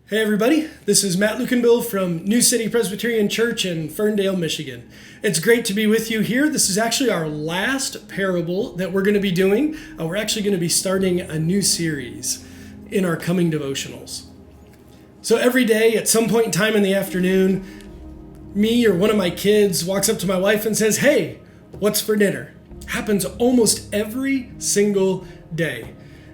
Hey everybody, this is Matt Luchenbill from New City Presbyterian Church in Ferndale, Michigan. It's great to be with you here. This is actually our last parable that we're going to be doing. We're actually going to be starting a new series in our coming devotionals. So every day at some point in time in the afternoon, me or one of my kids walks up to my wife and says, "Hey, what's for dinner?" Happens almost every single day.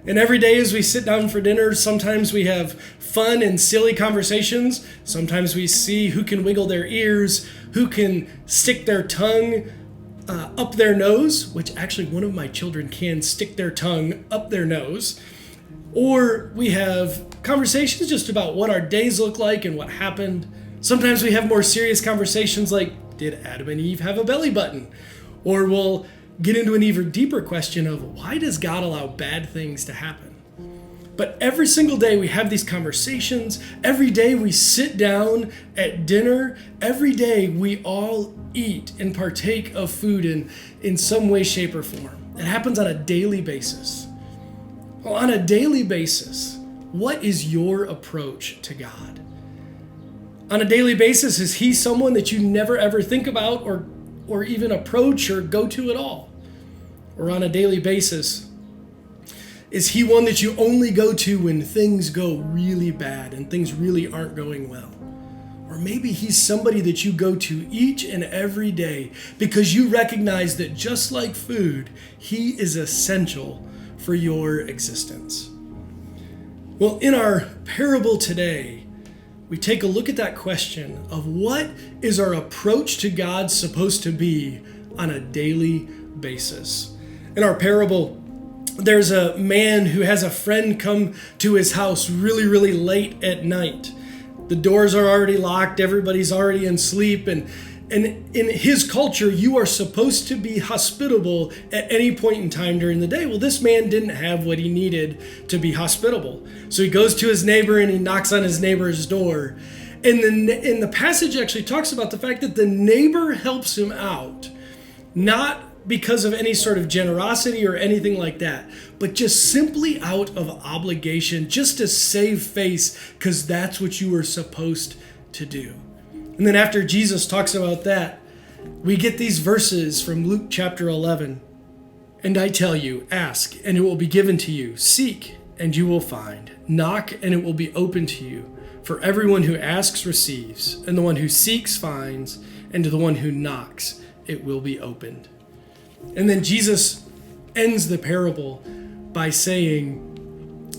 And every day as we sit down for dinner, sometimes we have fun and silly conversations. Sometimes we see who can wiggle their ears, who can stick their tongue up their nose, which actually one of my children can stick their tongue up their nose. Or we have conversations just about what our days look like and what happened. Sometimes we have more serious conversations like, did Adam and Eve have a belly button? Or we'll get into an even deeper question of why does God allow bad things to happen? But every single day we have these conversations. Every day we sit down at dinner. Every day we all eat and partake of food in some way, shape, or form. It happens on a daily basis. Well, on a daily basis, what is your approach to God? On a daily basis, is He someone that you never ever think about or even approach or go to at all? Or on a daily basis, is He one that you only go to when things go really bad and things really aren't going well? Or maybe He's somebody that you go to each and every day because you recognize that just like food, He is essential for your existence. Well, in our parable today, we take a look at that question of what is our approach to God supposed to be on a daily basis. In our parable, there's a man who has a friend come to his house really, really late at night. The doors are already locked, everybody's already in sleep, and in his culture, you are supposed to be hospitable at any point in time during the day. Well, this man didn't have what he needed to be hospitable. So he goes to his neighbor and he knocks on his neighbor's door. And the passage actually talks about the fact that the neighbor helps him out, not because of any sort of generosity or anything like that, but just simply out of obligation, just to save face, because that's what you were supposed to do. And then after Jesus talks about that, we get these verses from Luke chapter 11. "And I tell you, ask, and it will be given to you. Seek, and you will find. Knock, and it will be opened to you. For everyone who asks receives, and the one who seeks finds, and to the one who knocks it will be opened." And then Jesus ends the parable by saying,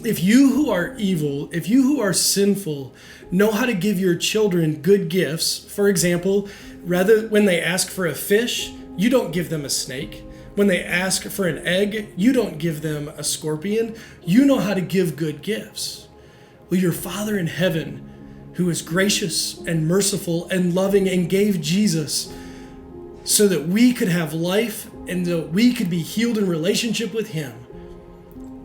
if you who are evil, if you who are sinful, know how to give your children good gifts, for example, rather when they ask for a fish, you don't give them a snake. When they ask for an egg, you don't give them a scorpion. You know how to give good gifts. Well, your Father in heaven, who is gracious and merciful and loving and gave Jesus so that we could have life and that we could be healed in relationship with Him,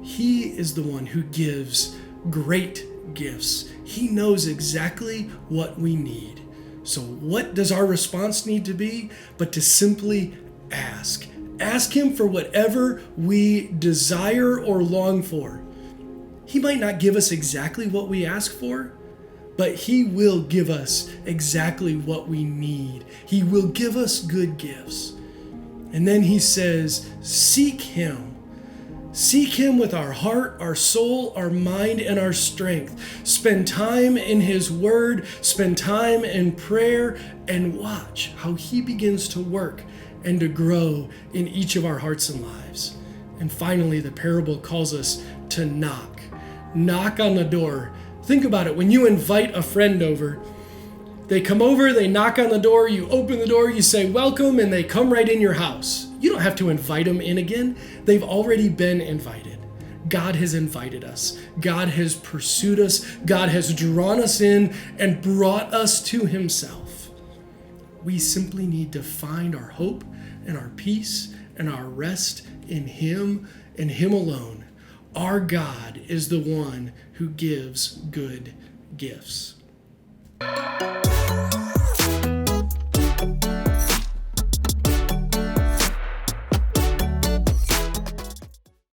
He is the one who gives great gifts. He knows exactly what we need. So what does our response need to be? But to simply ask. Ask Him for whatever we desire or long for. He might not give us exactly what we ask for, but He will give us exactly what we need. He will give us good gifts. And then He says, seek Him. Seek Him with our heart, our soul, our mind, and our strength. Spend time in His Word, spend time in prayer, and watch how He begins to work and to grow in each of our hearts and lives. And finally, the parable calls us to knock. Knock on the door. Think about it. When you invite a friend over, they come over, they knock on the door, you open the door, you say welcome, and they come right in your house. You don't have to invite them in again. They've already been invited. God has invited us. God has pursued us. God has drawn us in and brought us to Himself. We simply need to find our hope and our peace and our rest in Him and Him alone. Our God is the one who gives good gifts.